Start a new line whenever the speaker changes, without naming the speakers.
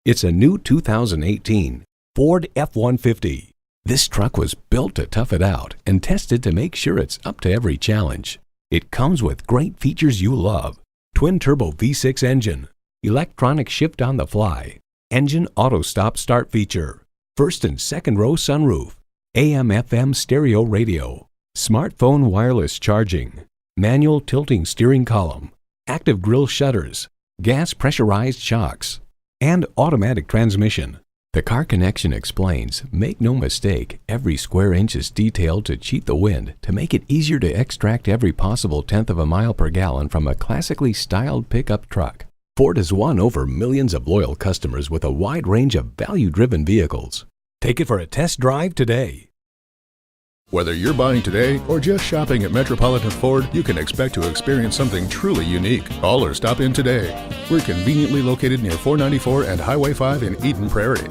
It's a new 2018 Ford F-150. This truck was built to tough it out and tested to make sure it's up to every challenge. It comes with great features you love. Twin-turbo V6 engine, electronic shift on the fly, engine auto stop start feature, first and second row sunroof, AM/FM stereo radio, smartphone wireless charging, manual tilting steering column, active grille shutters, gas pressurized shocks, and automatic transmission. The Car Connection explains, make no mistake, every square inch is detailed to cheat the wind to make it easier to extract every possible tenth of a mile per gallon from a classically styled pickup truck. Ford has won over millions of loyal customers with a wide range of value-driven vehicles. Take it for a test drive today.
Whether you're buying today or just shopping at Metropolitan Ford, you can expect to experience something truly unique. Call or stop in today. We're conveniently located near 494 and Highway 5 in Eden Prairie.